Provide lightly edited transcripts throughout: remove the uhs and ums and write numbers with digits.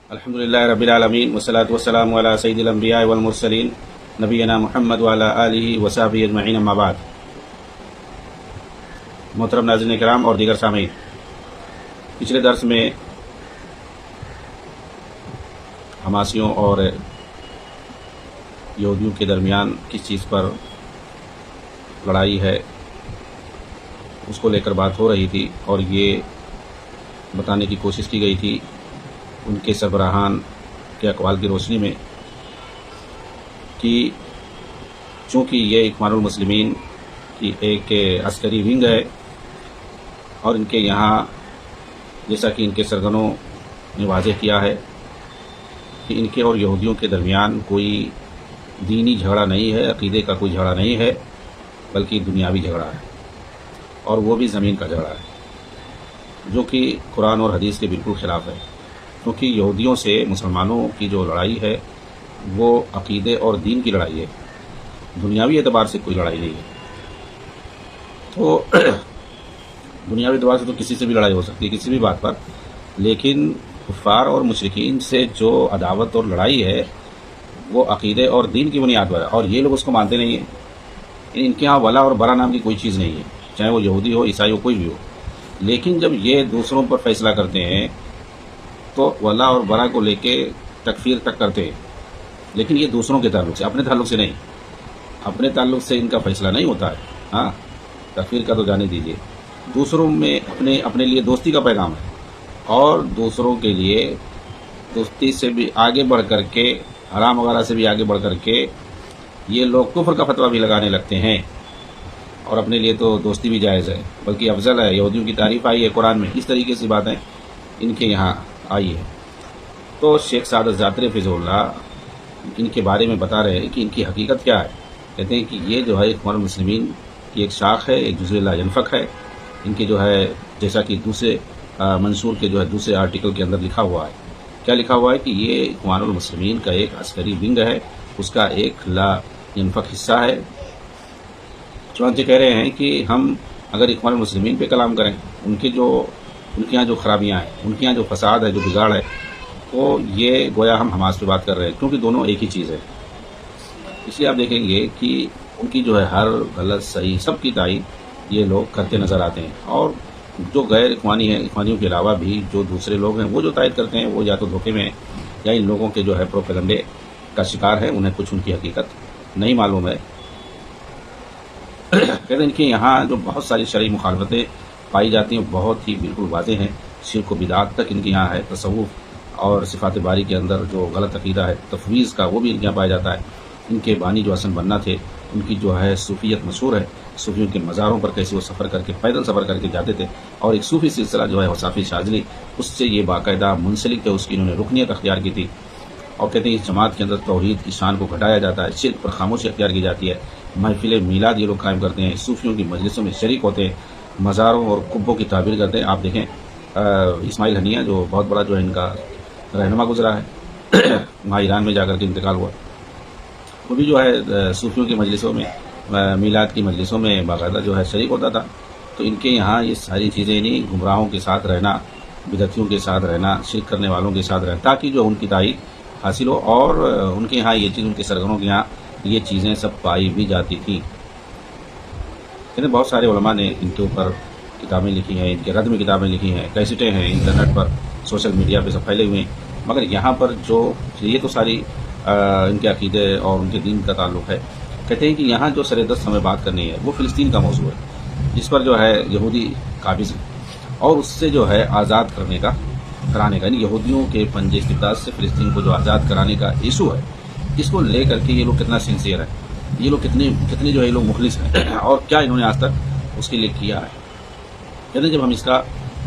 الحمدللہ رب العالمین والصلاة والسلام علی سید الانبیاء والمرسلین نبینا محمد وعلی آلہ وصحبہ اجمعین اما بعد۔ محترم ناظرین کرام اور دیگر سامعین، پچھلے درس میں حماسیوں اور یہودیوں کے درمیان کس چیز پر لڑائی ہے اس کو لے کر بات ہو رہی تھی، اور یہ بتانے کی کوشش کی گئی تھی ان کے سربراہان کے اقوال کی روشنی میں کہ چونکہ یہ اخوان المسلمین کی ایک عسکری ونگ ہے، اور ان کے یہاں جیسا کہ ان کے سرگنوں نے واضح کیا ہے کہ ان کے اور یہودیوں کے درمیان کوئی دینی جھگڑا نہیں ہے، عقیدے کا کوئی جھگڑا نہیں ہے، بلکہ دنیاوی جھگڑا ہے، اور وہ بھی زمین کا جھگڑا ہے، جو کہ قرآن اور حدیث کے بالکل خلاف ہے۔ کیونکہ یہودیوں سے مسلمانوں کی جو لڑائی ہے وہ عقیدے اور دین کی لڑائی ہے، دنیاوی اعتبار سے کوئی لڑائی نہیں ہے۔ تو دنیاوی اعتبار سے تو کسی سے بھی لڑائی ہو سکتی ہے، کسی بھی بات پر، لیکن کفار اور مشرکین سے جو عداوت اور لڑائی ہے وہ عقیدے اور دین کی بنیاد پر ہے، اور یہ لوگ اس کو مانتے نہیں ہیں۔ ان کے ہاں ولا اور برا نام کی کوئی چیز نہیں ہے، چاہے وہ یہودی ہو، عیسائی ہو، کوئی بھی ہو۔ لیکن جب یہ دوسروں پر فیصلہ کرتے ہیں تو ولا اور برا کو لے کے تکفیر تک کرتے ہیں، لیکن یہ دوسروں کے تعلق سے، اپنے تعلق سے نہیں۔ اپنے تعلق سے ان کا فیصلہ نہیں ہوتا ہے، ہاں، تکفیر کا تو جانے دیجیے۔ دوسروں میں اپنے لیے دوستی کا پیغام ہے، اور دوسروں کے لیے دوستی سے بھی آگے بڑھ کر کے، حرام وغیرہ سے بھی آگے بڑھ کر کے یہ لوگ کفر کا فتویٰ بھی لگانے لگتے ہیں، اور اپنے لیے تو دوستی بھی جائز ہے، بلکہ افضل ہے۔ یہودیوں کی تعریف آئی ہے قرآن میں، اس طریقے سے باتیں ان کے یہاں آئی ہے۔ تو شیخ سعادت زاتری فضل اللہ ان کے بارے میں بتا رہے ہیں کہ ان کی حقیقت کیا ہے۔ کہتے ہیں کہ یہ جو ہے اخوان المسلمین کی ایک شاخ ہے، ایک جزء لا ینفک ہے۔ ان کے جو ہے جیسا کہ دوسرے منشور کے جو ہے دوسرے آرٹیکل کے اندر لکھا ہوا ہے، کیا لکھا ہوا ہے کہ یہ اخوان المسلمین کا ایک عسکری ونگ ہے، اس کا ایک لا ینفک حصہ ہے۔ چنانچہ کہہ رہے ہیں کہ ہم اگر اخوان المسلمین پہ کلام کریں، ان کے یہاں جو خرابیاں ہیں، ان کے یہاں جو فساد ہے، جو بگاڑ ہے، تو یہ گویا ہم حماس پہ بات کر رہے ہیں، کیونکہ دونوں ایک ہی چیز ہے۔ اس لیے آپ دیکھیں گے کہ ان کی جو ہے ہر غلط صحیح سب کی تائید یہ لوگ کرتے نظر آتے ہیں، اور جو غیر اخوانی ہیں، اخوانیوں کے علاوہ بھی جو دوسرے لوگ ہیں وہ جو تائید کرتے ہیں وہ یا تو دھوکے میں ہیں، یا ان لوگوں کے جو ہے پروپیگنڈے کا شکار ہے، انہیں کچھ ان کی حقیقت نہیں معلوم ہے۔ کہتے ہیں ان کے یہاں جو بہت ساری شرعی مخالفتیں پائی جاتی ہیں بہت ہی بالکل واضح ہیں، شرک و بدعات تک ان کے یہاں ہے، تصوف اور صفات باری کے اندر جو غلط عقیدہ ہے تفویض کا، وہ بھی ان کے یہاں پایا جاتا ہے۔ ان کے بانی جو حسن بننا تھے، ان کی جو ہے صوفیت مشہور ہے، صوفیوں کے مزاروں پر کیسے وہ سفر کر کے پیدل سفر کر کے جاتے تھے، اور ایک صوفی سلسلہ جو ہے وصافی شاذلی، اس سے یہ باقاعدہ منسلک ہے، اس کی انہوں نے رکنیت اختیار کی تھی۔ اور کہتے ہیں اس جماعت کے اندر توحید کی شان کو گھٹایا جاتا ہے، شرک پر خاموشی اختیار کی جاتی ہے، محفل میلاد یہ لوگ قائم کرتے ہیں، صوفیوں کی مجلسوں میں شریک ہوتے ہیں، مزاروں اور قبوں کی تعبیر کرتے ہیں۔ آپ دیکھیں اسماعیل ہنیہ جو بہت بڑا جو ہے ان کا رہنما گزرا ہے، وہاں ایران میں جا کر کے انتقال ہوا، وہ بھی جو ہے صوفیوں کی مجلسوں میں، میلاد کی مجلسوں میں باقاعدہ جو ہے شریک ہوتا تھا۔ تو ان کے یہاں یہ ساری چیزیں نہیں، گمراہوں کے ساتھ رہنا، بدعتیوں کے ساتھ رہنا، شرک کرنے والوں کے ساتھ رہنا، تاکہ جو ان کی تائید حاصل ہو، اور ان کے یہاں یہ چیز، ان کے سرگنوں کے یہاں یہ چیزیں سب پائی بھی جاتی تھیں۔ بہت سارے علماء نے ان کے اوپر کتابیں لکھی ہیں، ان کے رد میں کتابیں لکھی ہیں، کیسٹیں ہیں انٹرنیٹ پر، سوشل میڈیا پہ سب پھیلے ہوئے ہیں، مگر یہاں پر جو یہ تو ساری ان کے عقیدے اور ان کے دین کا تعلق ہے۔ کہتے ہیں کہ یہاں جو سر دست ہمیں بات کرنی ہے وہ فلسطین کا موضوع ہے، جس پر جو ہے یہودی قابض ہیں، اور اس سے جو ہے آزاد کرانے کا، یعنی یہودیوں کے پنجے استبداد سے فلسطین کو جو آزاد کرانے کا ایشو ہے، اس کو لے کر کے یہ لوگ کتنا سنسیئر ہیں، یہ لوگ کتنے جو ہے لوگ مخلص ہیں، اور کیا انہوں نے آج تک اس کے لیے کیا ہے۔ کہتے ہیں جب ہم اس کا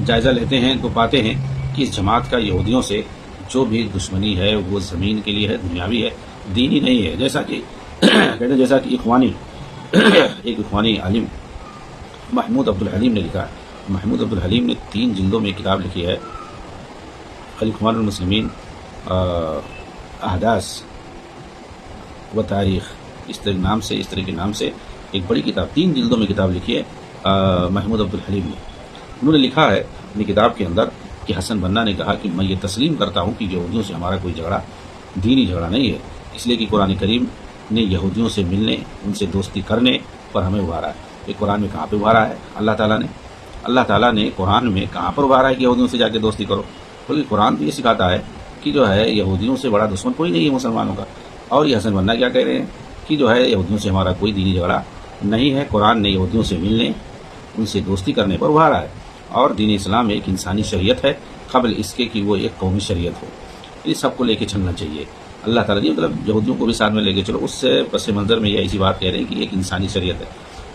جائزہ لیتے ہیں تو پاتے ہیں کہ اس جماعت کا یہودیوں سے جو بھی دشمنی ہے وہ زمین کے لیے ہے، دنیاوی ہے، دینی نہیں ہے۔ جیسا کہ کہتے ہیں جیسا کہ ایک اخوانی عالم محمود عبد الحلیم نے لکھا ہے۔ محمود عبد الحلیم نے 3 جلدوں میں کتاب لکھی ہے، اخوان المسلمین احداث و تاریخ، اس طرح کے نام سے ایک بڑی کتاب، 3 جلدوں میں کتاب لکھی ہے محمود عبد الحلیم نے۔ انہوں نے لکھا ہے اپنی کتاب کے اندر کہ حسن بنا نے کہا کہ میں یہ تسلیم کرتا ہوں کہ یہودیوں سے ہمارا کوئی جھگڑا دینی جھگڑا نہیں ہے، اس لیے کہ قرآن کریم نے یہودیوں سے ملنے، ان سے دوستی کرنے پر ہمیں ابھارا ہے۔ یہ قرآن میں کہاں پہ ابھارا ہے اللہ تعالیٰ نے قرآن میں کہاں پر ابھارا ہے کہ یہودیوں سے جا کے دوستی کرو؟ بلکہ قرآن تو یہ سکھاتا ہے کہ جو ہے یہودیوں سے بڑا دشمن کوئی نہیں ہے مسلمانوں کا۔ اور یہ حسن بنا کیا کہہ رہے ہیں کہ جو ہے یہودیوں سے ہمارا کوئی دینی جھگڑا نہیں ہے، قرآن نے یہودیوں سے ملنے، ان سے دوستی کرنے پر ابھارا ہے، اور دین اسلام ایک انسانی شریعت ہے قبل اس کے کہ وہ ایک قومی شریعت ہو۔ یہ سب کو لے کے چلنا چاہیے۔ اللہ تعالیٰ نے مطلب یہودیوں کو بھی ساتھ میں لے کے چلو، اس سے پس منظر میں یہ ایسی بات کہہ رہے ہیں کہ ایک انسانی شریعت ہے۔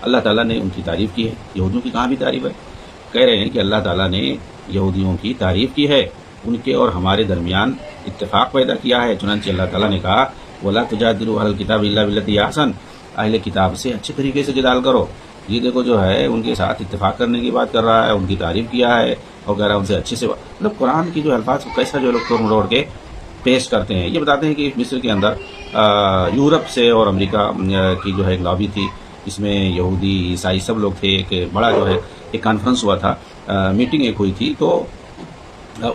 اللہ تعالیٰ نے ان کی تعریف کی ہے، یہودیوں کی کہاں بھی تعریف ہے؟ کہہ رہے ہیں کہ اللہ تعالیٰ نے یہودیوں کی تعریف کی ہے، ان کے اور ہمارے درمیان اتفاق پیدا کیا ہے۔ چنانچہ اللہ تعالیٰ نے کہا وَلَا تُجَادِلُوا أَهْلَ الْكِتَابِ إِلَّا بِالَّتِي هِيَ أَحْسَنُ، اہل کتاب سے اچھے طریقے سے جدال کرو۔ یہ دیکھو جو ہے ان کے ساتھ اتفاق کرنے کی بات کر رہا ہے، ان کی تعریف کیا ہے اور کہہ رہا ہے ان سے اچھے سے مطلب قرآن کی جو الفاظ کو کیسا جو لوگ توڑ مروڑ کے پیش کرتے ہیں۔ یہ بتاتے ہیں کہ مصر کے اندر یورپ سے اور امریکہ کی جو ہے ایک لابی تھی، اس میں یہودی عیسائی سب لوگ تھے، ایک بڑا جو ہے ایک کانفرنس ہوا تھا، میٹنگ ایک ہوئی تھی، تو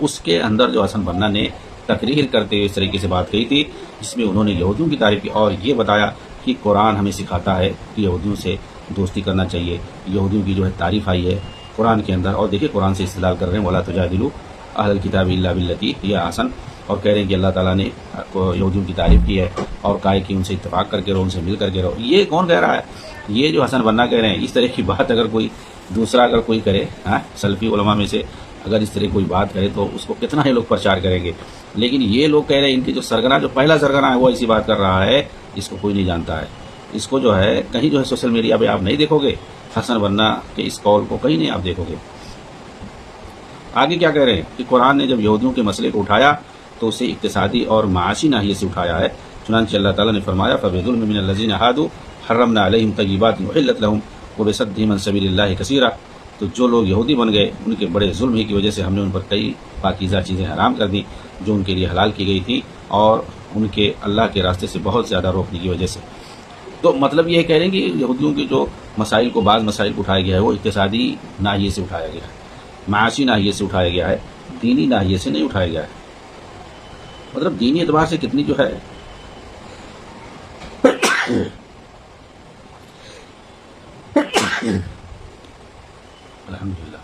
اس کے اندر جو حسن بنا نے تقریر کرتے ہوئے اس طریقے سے بات کہی تھی، جس میں انہوں نے یہودیوں کی تعریف کی اور یہ بتایا کہ قرآن ہمیں سکھاتا ہے کہ یہودیوں سے دوستی کرنا چاہیے۔ یہودیوں کی جو ہے تعریف آئی ہے قرآن کے اندر، اور دیکھیے قرآن سے استدلال کر رہے ہیں وَلَا تُجَادِلُوا أَهْلَ الْكِتَابِ إِلَّا بِالَّتِي هِيَ أَحْسَنُ، اور کہہ رہے ہیں کہ اللہ تعالیٰ نے یہودیوں کی تعریف کی ہے اور کہا کہ ان سے اتفاق کر کے رہو، ان سے مل کر کے رہو۔ یہ کون کہہ رہا ہے؟ یہ جو حسن بنا کہہ رہے ہیں۔ اس طرح کی بات اگر کوئی دوسرا اگر کوئی کرے، سلفی علماء میں سے اگر اس طرح کوئی بات کرے تو اس کو کتنا ہی لوگ پرچار کریں گے، لیکن یہ لوگ کہہ رہے ہیں ان کی جو سرگنا، جو پہلا سرگنا ہے وہ ایسی بات کر رہا ہے جس کو کوئی نہیں جانتا ہے۔ اس کو جو ہے کہیں جو ہے سوشل میڈیا پہ آپ نہیں دیکھو گے، حسن بنا کے اس قول کو کہیں نہیں آپ دیکھو گے۔ آگے کیا کہہ رہے ہیں کہ قرآن نے جب یہودیوں کے مسئلے کو اٹھایا تو اسے اقتصادی اور معاشی ناحیے سے اٹھایا ہے۔ چنانچہ اللہ تعالیٰ نے فرمایا فَبِظُلْمٍ مِّنَ الَّذِينَ هَادُوا حَرَّمْنَا عَلَيْهِمْ طَيِّبَاتٍ أُحِلَّتْ لَهُمْ وَبِصَدِّهِمْ عَن سَبِيلِ اللَّهِ كَثِيرًا، تو جو لوگ یہودی بن گئے ان کے بڑے ظلم ہی کی وجہ سے ہم نے ان پر کئی پاکیزہ چیزیں حرام کر دیں جو ان کے لیے حلال کی گئی تھی، اور ان کے اللہ کے راستے سے بہت زیادہ روکنے کی وجہ سے۔ تو مطلب یہ کہہ رہے ہیں کہ یہودیوں کے جو مسائل کو، بعض مسائل کو اٹھایا گیا ہے وہ اقتصادی ناحیے سے اٹھایا گیا ہے، معاشی ناحیے سے اٹھایا گیا ہے، دینی ناحیے سے نہیں اٹھایا گیا ہے۔ مطلب دینی اعتبار سے کتنی جو ہے الحمدللہ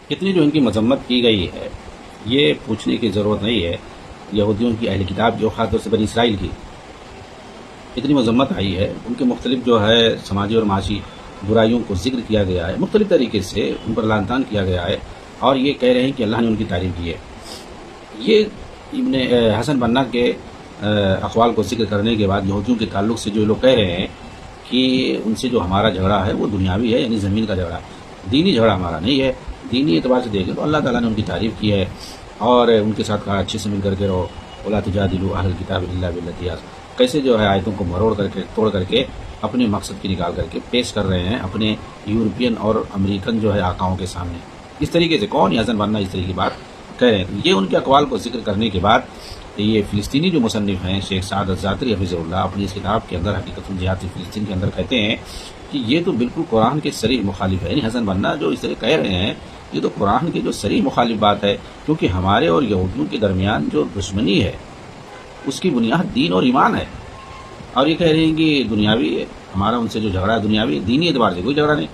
کتنی جو ان کی مذمت کی گئی ہے، یہ پوچھنے کی ضرورت نہیں ہے۔ یہودیوں کی اہل کتاب جو خاص طور سے بنی اسرائیل کی اتنی مذمت آئی ہے، ان کے مختلف جو ہے سماجی اور معاشی برائیوں کو ذکر کیا گیا ہے، مختلف طریقے سے ان پر لعن طعن کیا گیا ہے، اور یہ کہہ رہے ہیں کہ اللہ نے ان کی تعریف کی ہے۔ یہ ابن حسن بنا کے اقوال کو ذکر کرنے کے بعد یہودیوں کے تعلق سے جو لوگ کہہ رہے ہیں کہ ان سے جو ہمارا جھگڑا ہے وہ دنیاوی ہے، یعنی زمین کا جھگڑا، دینی جھگڑا ہمارا نہیں ہے۔ دینی اعتبار سے دیکھیں تو اللہ تعالیٰ نے ان کی تعریف کی ہے اور ان کے ساتھ کہا اچھے سے مل کر کے رہو، وَلَا تُجَادِلُوا أَهْلَ الْكِتَابِ إِلَّا بِالَّتِي هِيَ أَحْسَنُ۔ کیسے جو ہے آیتوں کو مروڑ کر کے، توڑ کر کے اپنے مقصد کی نکال کر کے پیش کر رہے ہیں اپنے یورپین اور امریکن جو ہے آقاؤں کے سامنے۔ اس طریقے سے کون حسن بنا اس طرح کی بات کہہ رہے ہیں؟ یہ ان کے اقوال کو ذکر کرنے کے بعد یہ فلسطینی جو مصنف ہیں شیخ سعد الزاتری حفظہ اللہ اپنی اس کتاب کے اندر حقیقت الجہاد فی فلسطین کے اندر کہتے ہیں کہ یہ تو بالکل قرآن کے صریح مخالف ہے، یعنی حسن بنا جو اس طرح کہہ رہے ہیں یہ تو قرآن کی جو صریح مخالف بات ہے، کیونکہ ہمارے اور یہودیوں کے درمیان جو دشمنی ہے اس کی بنیاد دین اور ایمان ہے، اور یہ کہہ رہے ہیں کہ دنیاوی ہے ہمارا ان سے جو جھگڑا ہے دنیاوی، دینی اعتبار سے کوئی جھگڑا نہیں،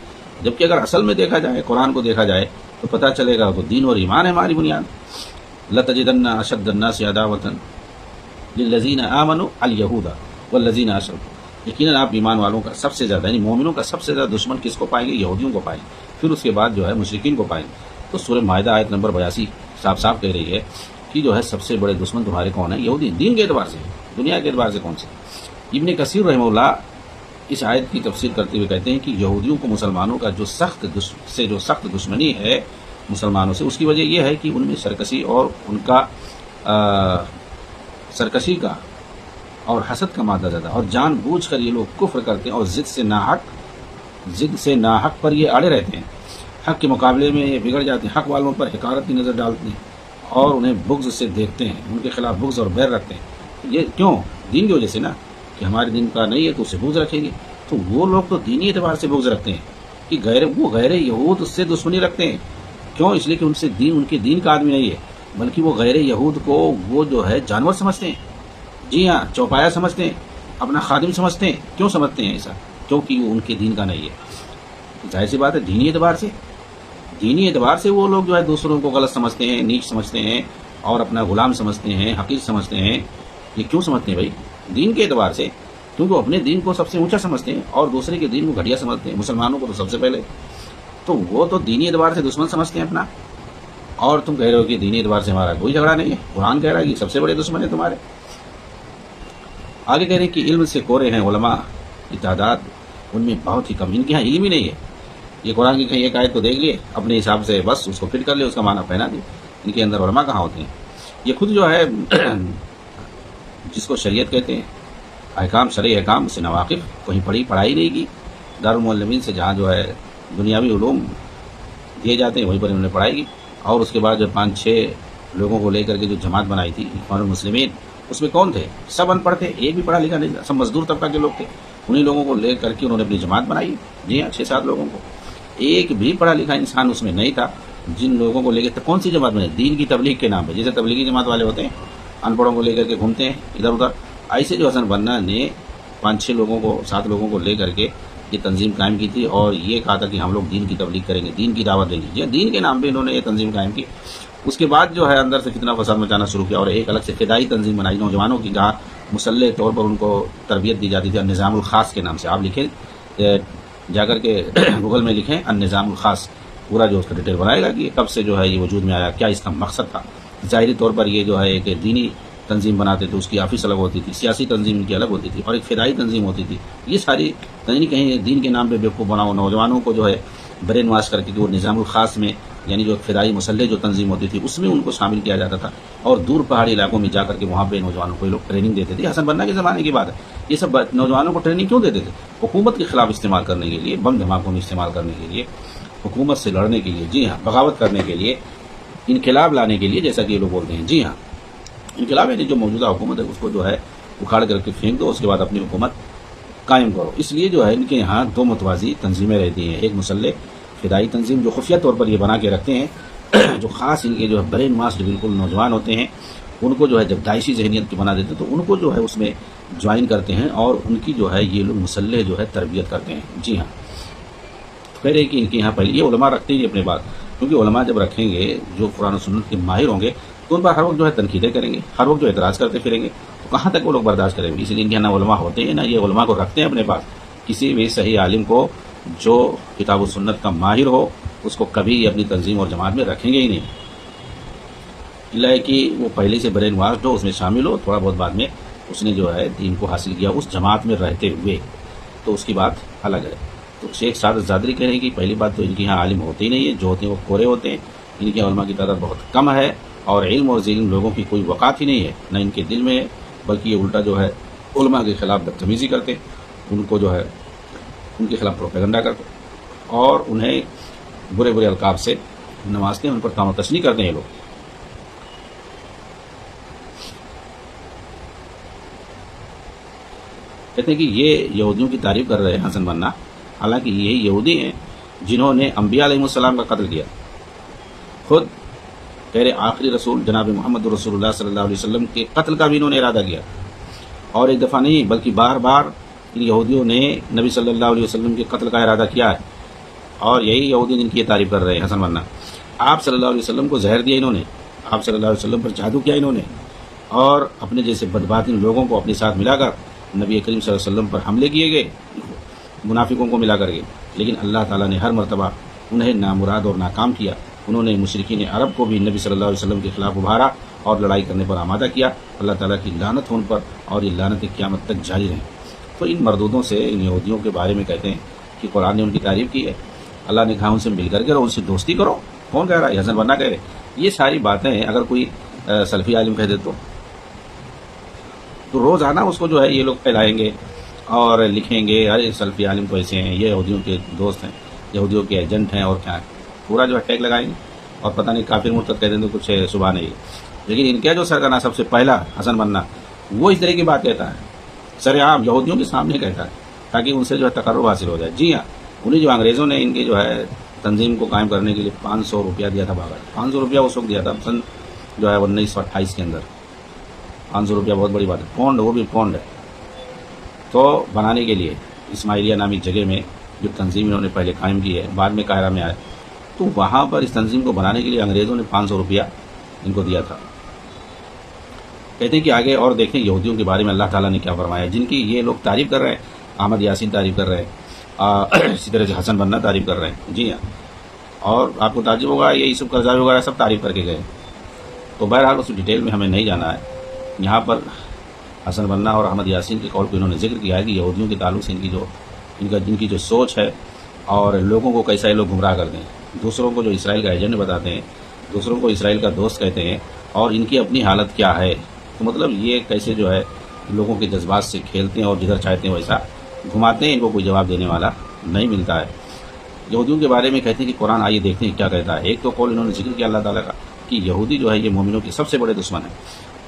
جبکہ اگر اصل میں دیکھا جائے، قرآن کو دیکھا جائے تو پتہ چلے گا تو دین اور ایمان ہے ہماری بنیاد۔ لَتَجِدَنَّ أَشَدَّ النَّاسِ عَدَاوَةً لِلَّذِينَ آمَنُوا الْيَهُودَ وَالَّذِينَ أَشْرَكُوا، یقیناً آپ ایمان والوں کا سب سے زیادہ، یعنی مومنوں کا سب سے زیادہ دشمن کس کو پائیں گے؟ یہودیوں کو پائیں گے، پھر اس کے بعد جو ہے مشرکین کو پائیں گے۔ تو سورہ مائدہ آیت نمبر 82 صاف صاف کہہ رہی ہے کہ جو ہے سب سے بڑے دشمن تمہارے کون ہیں؟ یہودی، دین کے اعتبار سے، دنیا کے اعتبار سے کون سے؟ ابن کثیر رحمہ اللہ اس آیت کی تفسیر کرتے ہوئے کہتے ہیں کہ یہودیوں کو مسلمانوں کا جو سخت دشمنی ہے مسلمانوں سے، اس کی وجہ یہ ہے کہ ان میں سرکشی اور ان کا سرکشی کا اور حسد کا مادہ زیادہ، اور جان بوجھ کر یہ لوگ کفر کرتے ہیں اور ضد سے ناحق پر یہ اڑے رہتے ہیں، حق کے مقابلے میں یہ بگڑ جاتے ہیں، حق والوں پر حقارت کی نظر ڈالتے ہیں اور انہیں بغض سے دیکھتے ہیں، ان کے خلاف بغض اور بیر رکھتے ہیں۔ یہ کیوں؟ دین کی وجہ سے نا، کہ ہمارے دین کا نہیں ہے تو اسے بغض رکھیں گے۔ تو وہ لوگ تو دینی اعتبار سے بغض رکھتے ہیں کہ وہ غیر یہود اس سے دشمنی رکھتے ہیں، کیوں؟ اس لیے کہ ان کے دین کا آدمی نہیں ہے، بلکہ وہ غیر یہود کو وہ جو ہے جانور سمجھتے ہیں، جی ہاں، چوپایا سمجھتے ہیں، اپنا خادم سمجھتے ہیں۔ کیوں سمجھتے ہیں ایسا؟ کیونکہ وہ ان کے دین کا نہیں ہے۔ ظاہر سی بات ہے، دینی اعتبار سے وہ لوگ جو ہے دوسروں کو غلط سمجھتے ہیں، نیچ سمجھتے ہیں، اور اپنا غلام سمجھتے ہیں، حقیر سمجھتے ہیں۔ یہ کیوں سمجھتے ہیں بھائی؟ دین کے اعتبار سے، کیونکہ وہ اپنے دین کو سب سے اونچا سمجھتے ہیں اور دوسرے کے دین کو گھٹیا سمجھتے ہیں، مسلمانوں کو تو سب سے پہلے۔ تو وہ تو دینی اعتبار سے دشمن سمجھتے ہیں اپنا، اور تم کہہ رہے ہو کہ دینی اعتبار سے ہمارا کوئی جھگڑا نہیں ہے۔ قرآن کہہ رہا ہے کہ سب سے بڑے دشمن ہیں تمہارے۔ آگے کہہ رہے ہیں کہ علم سے کورے ہیں علماء کی تعداد ان میں بہت ہی کم، ان کے یہاں علم ہی نہیں ہے۔ یہ قرآن کی کہیں ایک آیت کو دیکھ لیے اپنے حساب سے، بس اس کو فٹ کر لے، اس کا معنی پہنا دے، ان کے اندر علماء کہاں ہوتے ہیں؟ یہ خود جو ہے جس کو شریعت کہتے ہیں، احکام، شرعی احکام سے نواقف، کہیں پڑھائی نہیں کی، دارالمعلمین سے جہاں جو ہے دنیاوی علوم دیے جاتے ہیں وہیں پر انہوں نے پڑھائی کی، اور اس کے بعد جو 5-6 لوگوں کو لے کر کے جو جماعت بنائی تھی اخوان المسلمین، اس میں کون تھے؟ سب ان پڑھ تھے، ایک بھی پڑھا لکھا نہیں تھا، سب مزدور طبقہ کے لوگ تھے۔ انہی لوگوں کو لے کر کے انہوں نے اپنی جماعت بنائی، جی ہاں، 6-7 لوگوں کو، ایک بھی پڑھا لکھا انسان اس میں نہیں تھا۔ جن لوگوں کو لے کے کون سی جماعت بنی؟ دین کی تبلیغ کے نام پہ، جیسے تبلیغی جماعت والے ہوتے ہیں، ان پڑھوں کو لے کر کے گھومتے ہیں ادھر ادھر، ایسے جو حسن بننا نے 5-6 لوگوں کو، 7 لوگوں کو لے کر کے یہ تنظیم قائم کی تھی، اور یہ کہا تھا کہ ہم لوگ دین کی تبلیغ کریں گے، دین کی دعوت دیں گے، جی دین کے نام پہ انہوں نے یہ تنظیم قائم کی۔ اس کے بعد جو ہے اندر سے کتنا فساد مچانا شروع کیا، اور ایک الگ سے فدائی تنظیم بنائی نوجوانوں کی، جہاں مسلح طور پر ان کو تربیت دی جاتی تھی، النظام الخاص کے نام سے۔ آپ لکھیں، جا کر کے گوگل میں لکھیں النظام الخاص، پورا جو اس کا ڈیٹیل بنائے گا کہ کب سے جو ہے یہ وجود میں آیا، کیا اس کا مقصد تھا۔ ظاہری طور پر یہ جو ہے ایک دینی تنظیم بناتے تھے، اس کی آفس الگ ہوتی تھی، سیاسی تنظیم ان کی الگ ہوتی تھی، اور ایک فدائی تنظیم ہوتی تھی۔ یہ ساری کہیں دین کے نام پہ بیوقوف بناؤ، نوجوانوں کو جو ہے برین واش کر کے وہ نظام الخاص میں، یعنی جو فدائی مسلح جو تنظیم ہوتی تھی اس میں ان کو شامل کیا جاتا تھا، اور دور پہاڑی علاقوں میں جا کر کے وہاں پہ نوجوانوں کو یہ لوگ ٹریننگ دیتے تھے۔ حسن بننا کے زمانے کی بات ہے، یہ سب نوجوانوں کو ٹریننگ کیوں دیتے تھے؟ حکومت کے خلاف استعمال کرنے کے لیے، بم دھماکوں میں استعمال کرنے کے لیے، حکومت سے لڑنے کے لیے، جی ہاں، بغاوت کرنے کے لیے، انقلاب لانے کے لیے، جیسا کہ یہ لوگ بولتے ہیں، جی ہاں، انقلاب یعنی جو موجودہ حکومت ہے اس کو جو ہے اکھاڑ کر کے پھینک دو، اس کے بعد اپنی حکومت قائم کرو۔ اس لیے جو ہے ان کے یہاں 2 متوازی تنظیمیں رہتی ہیں، ایک مسلح فدائی تنظیم جو خفیہ طور پر یہ بنا کے رکھتے ہیں، جو خاص ان کے جو ہے برین ماسڈ بالکل نوجوان ہوتے ہیں، ان کو جو ہے جب داعشی ذہنیت کی بنا دیتے ہیں تو ان کو جو ہے اس میں جوائن کرتے ہیں، اور ان کی جو ہے یہ لوگ مسلح جو ہے تربیت کرتے ہیں، جی ہاں۔ کہہ رہے کہ ان کے یہاں پہلے یہ علماء رکھتے ہیں اپنے بات، کیونکہ علماء جب رکھیں گے جو قرآن و سنت کے ماہر ہوں گے تو ان پر ہر وقت جو ہے تنقیدیں کریں گے، ہر وقت جو اعتراض کرتے پھریں گے، تو کہاں تک وہ لوگ برداشت کریں گے؟ اس لیے ان کے یہاں نہ علماء ہوتے ہیں، نہ یہ علماء کو رکھتے ہیں اپنے پاس۔ کسی بھی صحیح عالم کو جو کتاب و سنت کا ماہر ہو اس کو کبھی اپنی تنظیم اور جماعت میں رکھیں گے ہی نہیں، اللہ کہ وہ پہلے سے برین واشڈ ہو، اس میں شامل ہو، تھوڑا بہت بعد میں اس نے جو ہے دین کو حاصل کیا اس جماعت میں رہتے ہوئے، تو اس کی بات الگ ہے۔ تو شیخ سعادت زادری کہہ رہے ہیں کہ پہلی بات تو ان کے یہاں عالم ہوتے ہی نہیں ہے، جو ہوتے ہیں وہ کورے ہوتے ہیں، ان کے علماء کی تعداد بہت کم ہے، اور علم اور ذیل لوگوں کی کوئی وقات ہی نہیں ہے، نہ ان کے دل میں ہے، بلکہ یہ الٹا جو ہے علماء کے خلاف بدتمیزی کرتے، ان کو جو ہے ان کے خلاف پروپیگنڈا کرتے، اور انہیں برے برے القاب سے نوازتے ہیں، ان پر طعن و تشنیع کرتے ہیں یہ لوگ۔ کہتے ہیں کہ یہ یہودیوں کی تعریف کر رہے ہیں حسن بننا، حالانکہ یہی یہودی ہیں جنہوں نے انبیاء علیہ السلام کا قتل کیا۔ خود کہہ رہے آخری رسول جناب محمد رسول اللہ صلی اللہ علیہ وسلم کے قتل کا بھی انہوں نے ارادہ کیا، اور ایک دفعہ نہیں بلکہ بار بار ان یہودیوں نے نبی صلی اللہ علیہ وسلم کے قتل کا ارادہ کیا ہے، اور یہی یہودی جن کی یہ تعریف کر رہے ہیں حسن بننا۔ آپ صلی اللہ علیہ وسلم کو زہر دیا انہوں نے، آپ صلی اللہ علیہ وسلم پر جادو کیا انہوں نے، اور اپنے جیسے بدباطن لوگوں کو اپنے ساتھ ملا کر نبی کریم صلی اللہ علیہ وسلم پر حملے کیے گئے، منافقوں کو ملا کر کے، لیکن اللہ تعالیٰ نے ہر مرتبہ انہیں نامراد اور ناکام کیا۔ انہوں نے مشرکین عرب کو بھی نبی صلی اللہ علیہ وسلم کے خلاف ابھارا اور لڑائی کرنے پر آمادہ کیا۔ اللہ تعالیٰ کی لعنت ہو ان پر، اور یہ لعنت قیامت تک جاری رہیں۔ تو ان مردودوں سے، ان یہودیوں کے بارے میں کہتے ہیں کہ قرآن نے ان کی تعریف کی ہے، اللہ نے کہا ان سے مل کر کے رہو، ان سے دوستی کرو۔ کون کہہ رہا ہے؟ حسن بننا کہہ رہے۔ یہ ساری باتیں اگر کوئی سلفی عالم کہہ دے تو روزانہ اس کو جو ہے یہ لوگ پھیلائیں گے اور لکھیں گے، ارے سلفی عالم تو ایسے ہیں، یہ یہودیوں کے دوست ہیں، یہودیوں کے ایجنٹ ہیں، اور کیا ہے، پورا جو ہے ٹیگ لگائیں گے، اور پتہ نہیں کافر مرتد کہہ دیں تو کچھ صبح نہیں۔ لیکن ان کا جو سرگنا سب سے پہلا حسن بننا، وہ اس طرح کی بات کہتا ہے، سر عام یہودیوں کے سامنے کہتا ہے، تاکہ ان سے جو ہے تقرب حاصل ہو جائے۔ جی ہاں، انہیں جو انگریزوں نے ان کے جو ہے تنظیم کو قائم کرنے کے لیے 500 روپیہ دیا تھا باقاعدہ. 500 روپیہ اس وقت دیا تھا سن جو ہے 1928 کے اندر. 500 روپیہ بہت بڑی بات ہے. پونڈ، وہ بھی پونڈ ہے. تو بنانے کے لیے اسماعیلیہ نامی جگہ میں جو تنظیم انہوں نے پہلے قائم کی ہے، بعد میں قاہرہ میں آئے، تو وہاں پر اس تنظیم کو بنانے کے لیے انگریزوں نے 500 روپیہ ان کو دیا تھا. کہتے ہیں کہ آگے اور دیکھیں یہودیوں کے بارے میں اللہ تعالیٰ نے کیا فرمایا، جن کی یہ لوگ تعریف کر رہے ہیں. احمد یاسین تعریف کر رہے ہیں، اسی طرح سے حسن بننا تعریف کر رہے ہیں. جی ہاں، اور آپ کو تعجب ہوگا یہ یوسف قرضاوی وغیرہ سب تعریف کر کے گئے. تو بہرحال اس ڈیٹیل میں ہمیں نہیں جانا ہے. یہاں پر حسن بننا اور احمد یاسین کے قول کو انہوں نے ذکر کیا ہے کہ یہودیوں کے تعلق سے ان کی جو سوچ ہے اور لوگوں کو کیسا یہ لوگ گمراہ کرتے ہیں، دوسروں کو جو اسرائیل کا ایجنٹ بتاتے ہیں، دوسروں کو اسرائیل کا دوست کہتے ہیں، اور ان کی اپنی حالت کیا ہے. تو مطلب یہ کیسے جو ہے لوگوں کے جذبات سے کھیلتے ہیں اور جدھر چاہتے ہیں ویسا گھماتے ہیں. ان کو کوئی جواب دینے والا نہیں ملتا ہے. یہودیوں کے بارے میں کہتے ہیں کہ قرآن آئیے دیکھتے ہیں کیا کہتا ہے. ایک تو قول انہوں نے ذکر کیا اللہ تعالیٰ کا کہ یہودی جو ہے یہ مومنوں کے سب سے بڑے دشمن ہیں.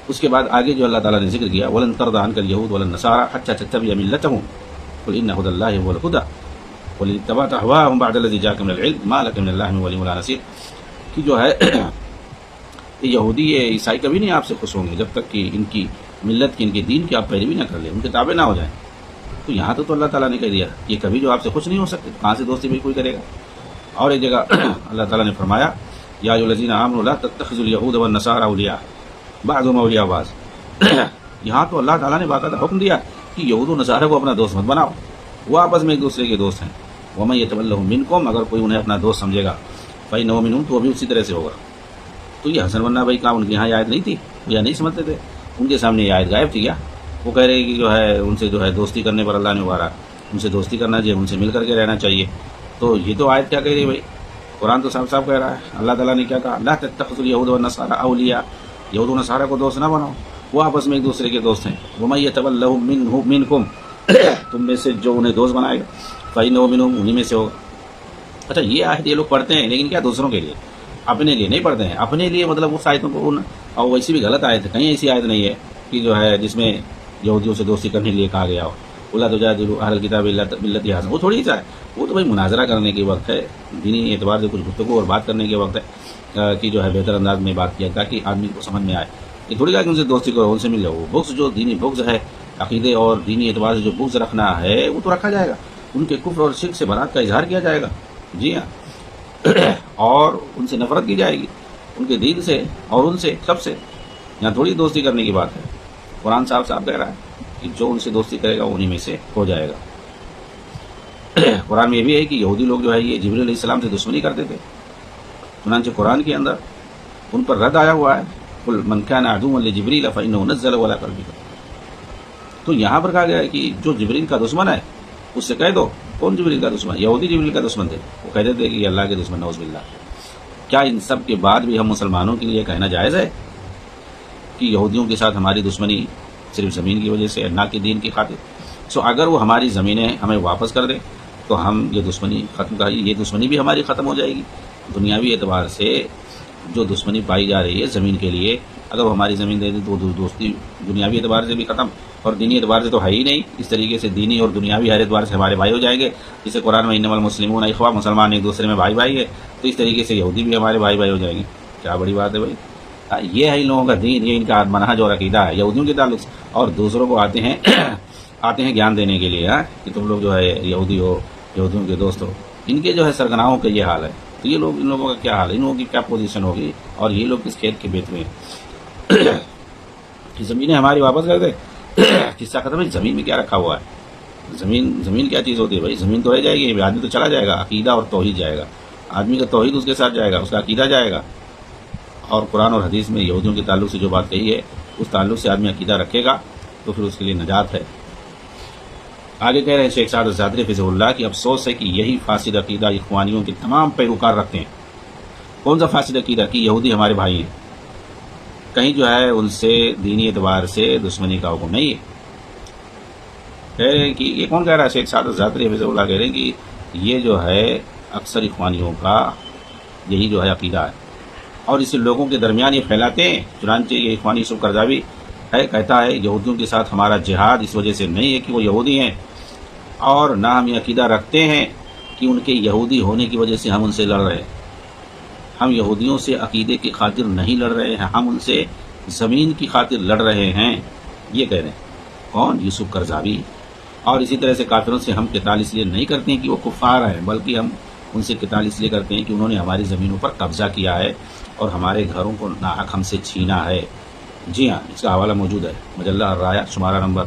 اس کے بعد آگے جو اللہ تعالیٰ نے ذکر کیا وَلَن تَرْضَ عَنْكَ الْيَهُودُ وَلَا النَّصَارَىٰ حَتَّىٰ تَتَّبِعَ مِلَّتَهُمْ قُلْ إِنَّ هُدَى اللَّهِ هُوَ الْهُدَىٰ قُلْ إِنِ اتَّبَعْتَ أَهْوَاءَهُمْ بَعْدَ الَّذِي جَاءَكَ مِنَ الْعِلْمِ مَا لَكَ مِنَ اللَّهِ مِن وَلِيٍّ وَلَا نَصِيرٍ. کہ جو ہے یہ یہودی یہ عیسائی کبھی نہیں آپ سے خوش ہوں گے جب تک کہ ان کی ملت کی، ان کے دین کی آپ پیروی نہ کر لیں، ان کے تابع نہ ہو جائیں. تو یہاں تو اللہ تعالیٰ نے کہہ دیا یہ کبھی جو آپ سے خوش نہیں ہو سکتے، کہاں سے دوستی بھی کوئی کرے گا. اور ایک جگہ اللہ تعالیٰ نے فرمایا یا ایھا الذین آمنوا لا تتخذوا اليهود والنصارى اولیاء بعضهم اولیاء بعض. یہاں تو اللہ تعالیٰ نے باقاعدہ حکم دیا کہ یہود و نصارہ کو اپنا دوست مت بناؤ، وہ آپس میں ایک دوسرے کے دوست ہیں. ومن یتولہم منکم، اگر کوئی انہیں اپنا دوست سمجھے گا فإنہ منہم، تو وہ بھی اسی طرح سے ہوگا. تو یہ حسن بننا بھائی کام ان کے یہاں یہ آیت نہیں تھی، یا نہیں سمجھتے تھے؟ ان کے سامنے یہ آیت غائب تھی کیا؟ وہ کہہ رہے کہ جو ہے ان سے جو ہے دوستی کرنے پر اللہ نے ابھارا، ان سے دوستی کرنا چاہیے، ان سے مل کر کے رہنا چاہیے. تو یہ تو آیت کیا کہہ رہی ہے بھائی؟ قرآن تو صاف صاف کہہ رہا ہے. اللہ تعالیٰ نے کیا کہا لا تتخذوا اليهود والنصارى اولیاء، یہود و نصارہ کو دوست نہ بناؤ، وہ آپس میں ایک دوسرے کے دوست ہیں. ومن یتولہم منکم، تم میں سے جو انہیں دوست بنائے گا فإنہ منہم، انہی میں سے ہوگا. اچھا یہ آیت یہ لوگ پڑھتے ہیں لیکن کیا دوسروں کے لیے، اپنے لیے نہیں پڑھتے ہیں. اپنے لیے مطلب اس آیتوں کو اور ویسی بھی غلط آیت ہے، کہیں ایسی آیت نہیں ہے کہ جو ہے جس میں یہودیوں سے دوستی کرنے کے لیے کہا گیا ہو. وَلَا تُجَادِلُوا أَهْلَ الْكِتَابِ إِلَّا بِالَّتِي هِيَ أَحْسَنُ، وہ تھوڑی سا ہے. وہ تو بھائی مناظرہ کرنے کے وقت ہے، دینی اعتبار سے کچھ گفتگو اور بات کرنے کے وقت ہے کہ جو ہے بہتر انداز میں بات کیا تاکہ آدمی کو سمجھ میں آئے. یہ تھوڑی کہا کہ ان سے دوستی کرو، ان سے مل جاؤ. بغض جو دینی بغض ہے، عقیدے اور دینی اعتبار سے جو بغض رکھنا ہے وہ تو رکھا جائے گا. ان کے کفر اور شرک سے برات کا اظہار کیا جائے گا. جی ہاں، اور ان سے نفرت کی جائے گی، ان کے دین سے اور ان سے سب سے. یہاں تھوڑی دوستی کرنے کی بات ہے. قرآن صاحب کہہ رہا ہے کہ جو ان سے دوستی کرے گا انہی میں سے ہو جائے گا. قرآن میں یہ بھی ہے کہ یہودی لوگ جو ہے یہ جبریل علیہ السلام سے دشمنی کرتے تھے. چنانچہ قرآن کے اندر ان پر رد آیا ہوا ہے قل من کان عدوا لجبریل فإنه نزل على قلبك. تو یہاں پر کہا گیا ہے کہ جو جبریل کا دشمن ہے اس سے کہہ دو. کون جبریل کا دشمن؟ یہودی جبریل کا دشمن تھے. وہ کہتے تھے کہ یہ اللہ کے دشمن نعوذ باللہ. کیا ان سب کے بعد بھی ہم مسلمانوں کے لیے کہنا جائز ہے کہ یہودیوں کے ساتھ ہماری دشمنی صرف زمین کی وجہ سے، نہ کہ دین کی خاطر؟ اگر وہ ہماری زمینیں ہمیں واپس کر دیں تو ہم یہ دشمنی ختم کر، یہ دشمنی بھی ہماری ختم ہو جائے گی. دنیاوی اعتبار سے جو دشمنی پائی جا رہی ہے زمین کے لیے، اگر وہ ہماری زمین دے دیں تو دوستی دنیاوی اعتبار سے بھی ختم، اور دینی اعتبار سے تو ہے ہی نہیں. اس طریقے سے دینی اور دنیاوی ہر اعتبار سے ہمارے بھائی ہو جائیں گے. جسے قرآن میں انما المسلمون اخوہ، مسلمان ایک دوسرے میں بھائی ہے، تو اس طریقے سے یہودی بھی ہمارے بھائی ہو جائیں گے. کیا بڑی بات ہے بھائی. یہ ہے ان لوگوں کا دین، یہ ان کا منہج اور عقیدہ ہے یہودیوں کے تعلق سے. اور دوسروں کو آتے ہیں گیان دینے کے لیے کہ تم لوگ جو ہے یہودی ہو، یہودیوں کے دوست ہو. ان کے جو ہے سرگناہوں کا یہ حال ہے. تو یہ لوگ، ان لوگوں کا کیا حال ہے، ان لوگوں کی کیا پوزیشن ہوگی، اور یہ لوگ کس کھیت کے بیت میں کہ زمینیں ہماری واپس کر دے. قصہ ختم ہے. زمین میں کیا رکھا ہوا ہے؟ زمین کیا چیز ہوتی ہے بھائی؟ زمین تو رہ جائے گی، آدمی تو چلا جائے گا. عقیدہ اور توحید جائے گا، آدمی کا توحید اس کے ساتھ جائے گا، اس کا عقیدہ جائے گا. اور قرآن اور حدیث میں یہودیوں کے تعلق سے جو بات کہی ہے اس تعلق سے آدمی عقیدہ رکھے گا تو پھر اس کے لیے نجات ہے. آگے کہہ رہے ہیں شیخ سعد الزادری فضل اللہ کی افسوس ہے کہ یہی فاسد عقیدہ اخوانیوں کے تمام پیروکار رکھتے ہیں. کون سا فاسد عقیدہ؟ کہ یہودی ہمارے بھائی ہیں، کہیں جو ہے ان سے دینی اعتبار سے دشمنی کا حکم نہیں ہے. کہہ رہے ہیں کہ یہ کون کہہ رہا ہے؟ شیخ سعد الزادری فضل اللہ کہہ رہے ہیں کہ یہ جو ہے اکثر اخوانیوں کا یہی جو ہے عقیدہ ہے، اور اسے لوگوں کے درمیان یہ پھیلاتے ہیں. چنانچہ یہ اخوانی یوسف قرضاوی کہتا ہے یہودیوں کے ساتھ ہمارا جہاد اس وجہ سے نہیں ہے کہ وہ یہودی ہیں، اور نہ ہم یہ عقیدہ رکھتے ہیں کہ ان کے یہودی ہونے کی وجہ سے ہم ان سے لڑ رہے ہیں. ہم یہودیوں سے عقیدے کی خاطر نہیں لڑ رہے ہیں، ہم ان سے زمین کی خاطر لڑ رہے ہیں. یہ کہہ رہے ہیں کون؟ یوسف قرضاوی. اور اسی طرح سے کافروں سے ہم قتال اس لیے نہیں کرتے ہیں کہ وہ کفار ہیں، بلکہ ہم ان سے قتال اس لیے کرتے ہیں کہ انہوں نے ہماری زمینوں پر قبضہ کیا ہے اور ہمارے گھروں کو ناحق ہم سے چھینا ہے. جی ہاں، اس کا حوالہ موجود ہے، مجلہ الرایا، شمارہ نمبر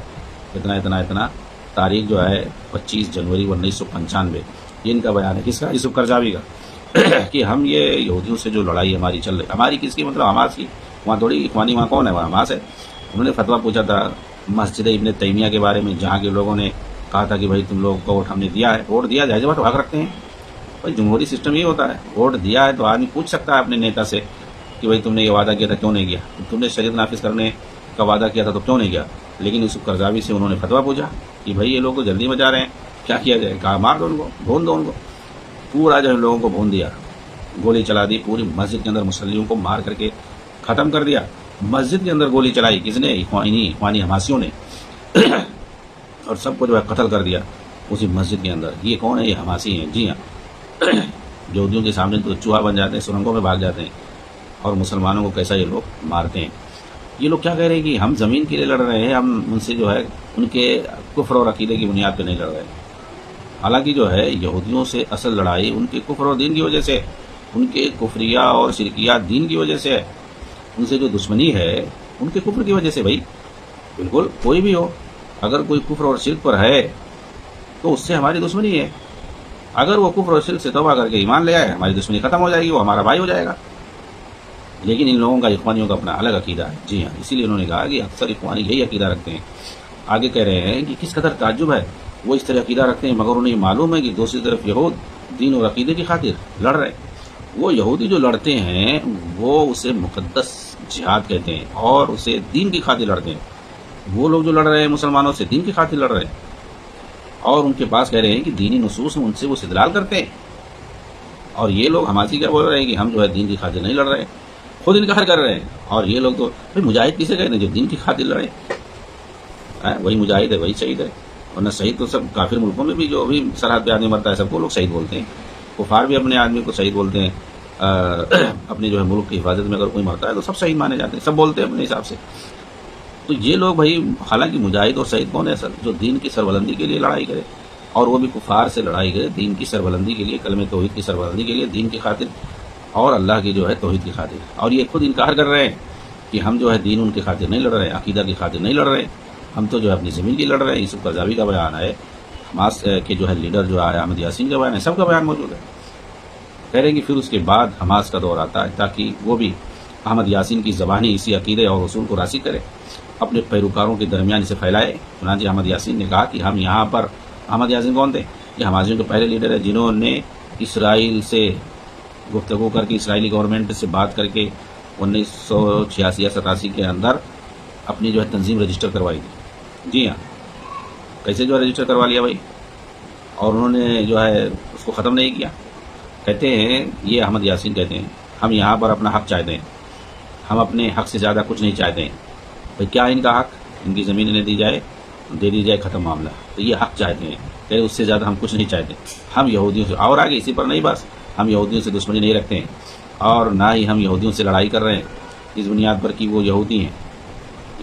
اتنا، تاریخ جو ہے 25 جنوری 1995. یہ ان کا بیان ہے. کس کا؟ یوسف قرضاوی کا. کہ ہم یہ یہودیوں سے جو لڑائی ہماری چل رہی، ہماری کس کی؟ مطلب حماس کی. وہاں تھوڑی اخوانی، وہاں کون ہے؟ وہاں حماس ہے. انہوں نے فتویٰ پوچھا تھا مسجد ابن تیمیہ کے بارے میں، جہاں کے لوگوں نے کہا تھا کہ بھائی تم لوگوں کو ووٹ ہم نے دیا ہے. ووٹ دیا جائز بات، حق رکھتے ہیں. بھائی جمہوری سسٹم یہ ہوتا ہے، ووٹ دیا ہے تو آدمی پوچھ سکتا ہے اپنے نیتا سے کہ بھائی تم نے یہ وعدہ کیا تھا کیوں نہیں کیا، تم نے شریعت نافذ کرنے کا وعدہ کیا تھا تو کیوں نہیں کیا. لیکن یوسف قرضاوی سے انہوں نے فتویٰ پوچھا کہ بھائی یہ لوگ تو جلدی میں جا رہے ہیں، کیا کیا جائے؟ کہا مار دو ان کو، بھون دو ان کو. پورا جو ان لوگوں کو بھون دیا، گولی چلا دی پوری مسجد کے اندر، مسلموں کو مار کر کے ختم کر دیا. مسجد کے اندر گولی چلائی کس نے؟ اخوانی حماسیوں نے. اور سب کو جو ہے قتل کر دیا اسی مسجد کے اندر. یہ کون ہے؟ یہ حماسی ہیں. جی ہاں، یہودیوں کے سامنے تو چوہا بن جاتے ہیں، سرنگوں میں بھاگ جاتے ہیں، اور مسلمانوں کو کیسا یہ لوگ مارتے ہیں. یہ لوگ کیا کہہ رہے ہیں کہ ہم زمین کے لیے لڑ رہے ہیں، ہم ان سے جو ہے ان کے کفر اور عقیدے کی بنیاد پہ نہیں لڑ رہے ہیں. حالانکہ جو ہے یہودیوں سے اصل لڑائی ان کے کفر اور دین کی وجہ سے، ان کے کفریہ اور شرکیات دین کی وجہ سے ہے. ان سے جو دشمنی ہے ان کے کفر کی وجہ سے. بھائی بالکل کوئی بھی ہو، اگر کوئی کفر اور شرک پر ہے تو اس سے ہماری دشمنی ہے. اگر وہ کفر اور شرک سے توبہ کر کے ایمان لے آئے، ہماری دشمنی ختم ہو جائے گی، وہ ہمارا بھائی ہو جائے گا. لیکن ان لوگوں کا اخوانیوں کا اپنا الگ عقیدہ ہے. جی ہاں، اسی لیے انہوں نے کہا کہ اکثر اخوانی یہی عقیدہ رکھتے ہیں. آگے کہہ رہے ہیں کہ کس قدر تعجب ہے، وہ اس طرح عقیدہ رکھتے ہیں مگر انہیں معلوم ہے کہ دوسری طرف یہود دین اور عقیدے کی خاطر لڑ رہے ہیں. وہ یہودی جو لڑتے ہیں وہ اسے مقدس جہاد کہتے ہیں اور اسے دین کی خاطر لڑتے ہیں. وہ لوگ جو لڑ رہے ہیں مسلمانوں سے، دین کی خاطر لڑ رہے ہیں. اور ان کے پاس کہہ رہے ہیں کہ دینی نصوص ان سے وہ استدلال کرتے ہیں. اور یہ لوگ حماسی کیا بول رہے ہیں کہ ہم جو ہے دین کی خاطر نہیں لڑ رہے ہیں، خود انکار کر رہے ہیں. اور یہ لوگ تو بھائی مجاہد کسے کہتے ہیں؟ جو دین کی خاطر لڑے، وہی مجاہد ہے، وہی شہید ہے. ورنہ شہید تو سب کافر ملکوں میں بھی جو بھی سرحد پہ آدمی مرتا ہے سب کو لوگ شہید بولتے ہیں. کفار بھی اپنے آدمی کو شہید بولتے ہیں. اپنے جو ہے ملک کی حفاظت میں اگر کوئی مرتا ہے تو سب شہید مانے جاتے ہیں، سب بولتے ہیں اپنے حساب سے. تو یہ لوگ بھائی، حالانکہ مجاہد اور شہید کون ہے اصل؟ جو دین کی سربلندی کے لیے لڑائی کرے، اور وہ بھی کفار سے لڑائی کرے دین کی سربلندی کے لیے، کلمہ توحید کی سربلندی کے لیے، دین کی خاطر اور اللہ کی جو ہے توحید کی خاطر. اور یہ خود انکار کر رہے ہیں کہ ہم جو ہے دین ان کی خاطر نہیں لڑ رہے ہیں، عقیدہ کی خاطر نہیں لڑ رہے ہیں، ہم تو جو ہے اپنی زمین کی لڑ رہے ہیں. یوسف قرضاوی کا بیان ہے، حماس کے جو ہے لیڈر جو ہے احمد یاسین کا بیان ہے، سب کا بیان موجود ہے. کہہ رہے ہیں کہ پھر اس کے بعد حماس کا دور آتا ہے تاکہ وہ بھی احمد یاسین کی زبانی اسی عقیدے اور اصول کو راسخ کرے، اپنے پیروکاروں کے درمیان اسے پھیلائے. چنانچہ احمد یاسین نے کہا کہ ہم یہاں پر، احمد یاسین کون تھے؟ یہ حماسیوں کے پہلے لیڈر ہیں جنہوں نے اسرائیل سے گفتگو کر کے، اسرائیلی گورنمنٹ سے بات کر کے 1986 یا 87 کے اندر اپنی جو ہے تنظیم رجسٹر کروائی تھی. جی ہاں، کیسے جو ہے رجسٹر کروا لیا بھائی، اور انہوں نے جو ہے اس کو ختم نہیں کیا. کہتے ہیں، یہ احمد یاسین کہتے ہیں، ہم یہاں پر اپنا حق چاہتے ہیں، ہم اپنے حق سے زیادہ کچھ نہیں چاہتے ہیں. بھائی کیا ان کا حق؟ ان کی زمین انہیں دی جائے، دے دی جائے، ختم معاملہ. تو یہ حق چاہتے ہیں کہ اس سے زیادہ ہم کچھ نہیں چاہتے. ہم یہودیوں سے، اور آگے اسی پر نہیں بس، ہم یہودیوں سے دشمنی نہیں رکھتے ہیں اور نہ ہی ہم یہودیوں سے لڑائی کر رہے ہیں اس بنیاد پر کہ وہ یہودی ہیں.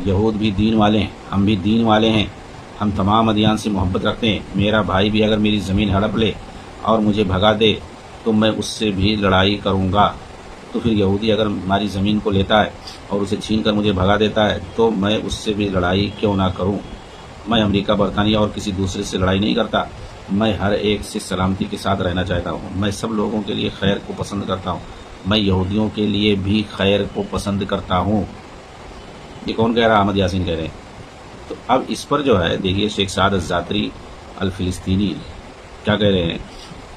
یہود بھی دین والے ہیں، ہم بھی دین والے ہیں، ہم تمام ادیان سے محبت رکھتے ہیں. میرا بھائی بھی اگر میری زمین ہڑپ لے اور مجھے بھگا دے تو میں اس سے بھی لڑائی کروں گا. تو پھر یہودی اگر ہماری زمین کو لیتا ہے اور اسے چھین کر مجھے بھگا دیتا ہے تو میں اس سے بھی لڑائی کیوں نہ کروں. میں امریکہ، برطانیہ اور کسی دوسرے سے لڑائی نہیں کرتا. میں ہر ایک سے سلامتی کے ساتھ رہنا چاہتا ہوں. میں سب لوگوں کے لیے خیر کو پسند کرتا ہوں. میں یہودیوں کے لیے بھی خیر کو پسند کرتا ہوں. یہ کون کہہ رہا؟ احمد یاسین کہہ رہے ہیں. تو اب اس پر جو ہے دیکھیے شیخ سعد الزاتری الفلسطینی کیا کہہ رہے ہیں.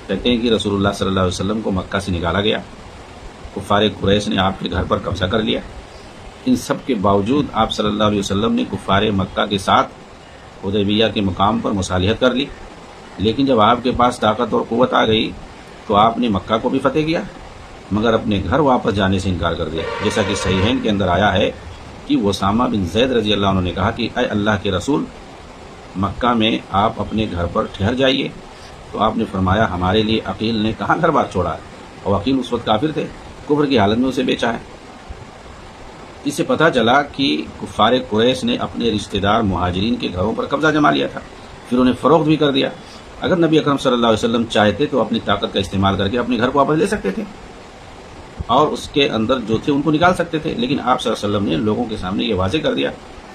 کہتے ہیں کہ رسول اللہ صلی اللہ علیہ وسلم کو مکہ سے نکالا گیا، کفار قریش نے آپ کے گھر پر قبضہ کر لیا. ان سب کے باوجود آپ صلی اللہ علیہ وسلم نے کفار مکہ کے ساتھ حدیبیہ کے مقام پر مصالحت کر لی. لیکن جب آپ کے پاس طاقت اور قوت آ گئی تو آپ نے مکہ کو بھی فتح کیا مگر اپنے گھر واپس جانے سے انکار کر دیا. جیسا کہ صحیحین کے اندر آیا ہے کہ اسامہ بن زید رضی اللہ عنہ نے کہا کہ اے اللہ کے رسول، مکہ میں آپ اپنے گھر پر ٹھہر جائیے، تو آپ نے فرمایا ہمارے لیے عقیل نے کہاں گھر بار چھوڑا ہے، اور عقیل اس وقت کافر تھے، کفر کی حالت میں اسے بیچا ہے۔ اس سے پتہ چلا کہ کفار قریش نے اپنے رشتہ دار مہاجرین کے گھروں پر قبضہ جما لیا تھا، پھر انہیں فروخت بھی کر دیا۔ اگر نبی اکرم صلی اللہ علیہ وسلم چاہتے تو اپنی طاقت کا استعمال کر کے اپنے گھر کو واپس لے سکتے تھے اور اس کے اندر جو تھے ان کو نکال سکتے تھے، لیکن آپ صلی اللہ علیہ وسلم نے لوگوں کے سامنے یہ واضح کر دیا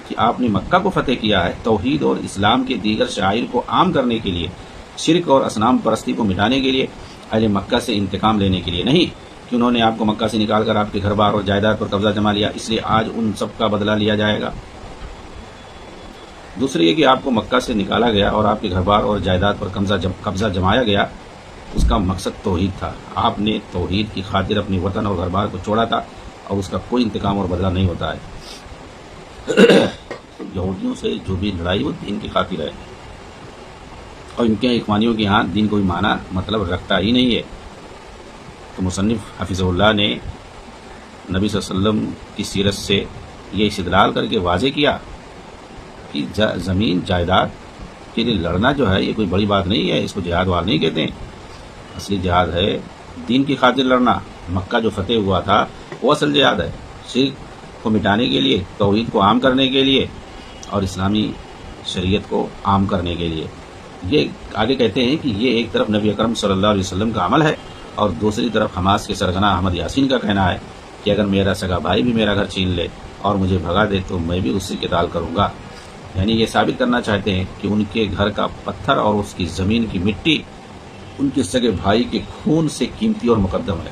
کہ آپ نے مکہ کو فتح کیا ہے توحید اور اسلام کے دیگر شعائر کو عام کرنے کے لیے، شرک اور اصنام پرستی کو مٹانے کے لیے، اہل مکہ سے انتقام لینے کے لیے نہیں کہ انہوں نے آپ کو مکہ سے نکال کر آپ کے گھر بار اور جائیداد پر قبضہ جما لیا، اس لیے آج ان سب کا بدلہ لیا جائے گا۔ دوسری یہ کہ آپ کو مکہ سے نکالا گیا اور آپ کے گھر بار اور جائیداد پر قبضہ جمایا گیا، اس کا مقصد توحید تھا۔ آپ نے توحید کی خاطر اپنی وطن اور گھر بار کو چھوڑا تھا اور اس کا کوئی انتقام اور بدلہ نہیں ہوتا ہے۔ یہودیوں سے جو بھی لڑائی وہ دین کی خاطر ہے، اور ان کے اخوانیوں کے ہاں دین کوئی معنی مطلب رکھتا ہی نہیں ہے۔ تو مصنف حفظہ اللہ نے نبی صلی اللہ علیہ وسلم کی سیرت سے یہ استدلال کر کے واضح کیا کہ زمین جائیداد کے لیے لڑنا جو ہے یہ کوئی بڑی بات نہیں ہے، اس کو جہاد وار نہیں کہتے ہیں۔ اصلی جہاد ہے دین کی خاطر لڑنا۔ مکہ جو فتح ہوا تھا وہ اصل جہاد ہے، شرک کو مٹانے کے لیے، توحید کو عام کرنے کے لیے اور اسلامی شریعت کو عام کرنے کے لیے۔ یہ آگے کہتے ہیں کہ یہ ایک طرف نبی اکرم صلی اللہ علیہ وسلم کا عمل ہے اور دوسری طرف حماس کے سرغنہ احمد یاسین کا کہنا ہے کہ اگر میرا سگا بھائی بھی میرا گھر چھین لے اور مجھے بھگا دے تو میں بھی اس سے قتال کروں گا۔ یعنی یہ ثابت کرنا چاہتے ہیں کہ ان کے گھر کا پتھر اور اس کی زمین کی مٹی ان کے سگے بھائی کے خون سے قیمتی اور مقدم ہے۔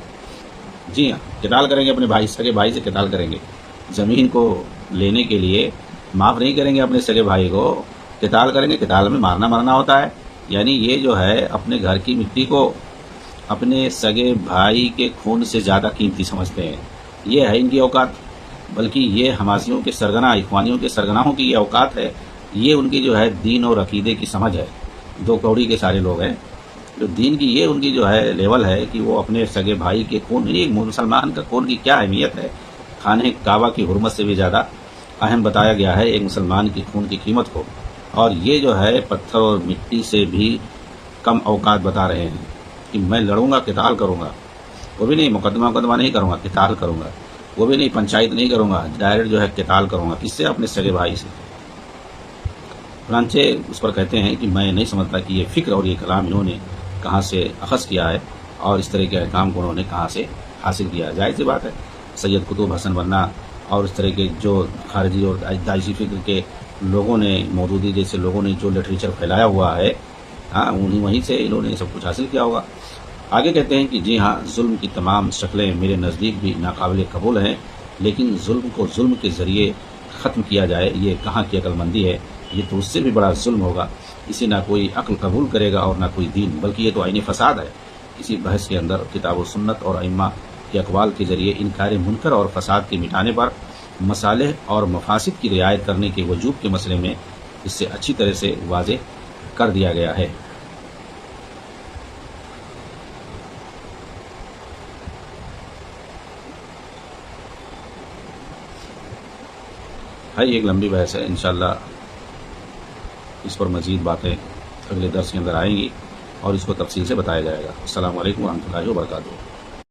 جی ہاں، قتال کریں گے، اپنے بھائی سگے بھائی سے قتال کریں گے، زمین کو لینے کے لیے معاف نہیں کریں گے اپنے سگے بھائی کو، قتال کریں گے، قتال میں مارنا مرنا ہوتا ہے۔ یعنی یہ جو ہے اپنے گھر کی مٹی کو اپنے سگے بھائی کے خون سے زیادہ قیمتی سمجھتے ہیں۔ یہ ہے ان کی اوقات، بلکہ یہ حماسیوں کے سرگنہ، اخوانیوں کے سرگناہوں کی یہ اوقات ہے۔ یہ ان کی جو ہے دین اور عقیدے کی سمجھ ہے۔ دو کوڑی کے سارے لوگ ہیں جو دین کی، یہ ان کی جو ہے لیول ہے کہ وہ اپنے سگے بھائی کے خون، ایک مسلمان کا خون کی کیا اہمیت ہے، خانہ کعبہ کی حرمت سے بھی زیادہ اہم بتایا گیا ہے ایک مسلمان کی خون کی قیمت کو، اور یہ جو ہے پتھر اور مٹی سے بھی کم اوقات بتا رہے ہیں کہ میں لڑوں گا، قتال کروں گا، وہ بھی نہیں مقدمہ نہیں کروں گا، قتال کروں گا، وہ بھی نہیں پنچایت نہیں کروں گا، ڈائریکٹ جو ہے قتال کروں گا۔ کس سے؟ اپنے سگے بھائی سے۔ چنانچہ اس پر کہتے ہیں کہ میں نہیں سمجھتا کہ یہ فکر اور یہ کلام انہوں نے کہاں سے اخذ کیا ہے اور اس طرح کے احکام کو انہوں نے کہاں سے حاصل کیا ہے۔ ظاہر سی بات ہے، سید قطب حسن بننا اور اس طرح کے جو خارجی اور داعشی فکر کے لوگوں نے، مودودی جیسے لوگوں نے جو لٹریچر پھیلایا ہوا ہے، ہاں وہیں سے انہوں نے سب کچھ حاصل کیا ہوگا۔ آگے کہتے ہیں کہ جی ہاں، ظلم کی تمام شکلیں میرے نزدیک بھی ناقابل قبول ہیں، لیکن ظلم کو ظلم کے ذریعے ختم کیا جائے یہ کہاں کی عقل مندی ہے؟ یہ تو اس سے بھی بڑا ظلم ہوگا، اسے نہ کوئی عقل قبول کرے گا اور نہ کوئی دین، بلکہ یہ تو عین فساد ہے۔ اسی بحث کے اندر کتاب و سنت اور ائمہ کے اقوال کے ذریعے انکار منکر اور فساد کے مٹانے پر مصالح اور مفاسد کی رعایت کرنے کے وجوب کے مسئلے میں اس سے اچھی طرح سے واضح کر دیا گیا ہے۔ ایک لمبی بحث ہے، انشاءاللہ اس پر مزید باتیں اگلے درس کے اندر آئیں گی اور اس کو تفصیل سے بتایا جائے گا۔ السلام علیکم ورحمۃ اللہ وبرکاتہ۔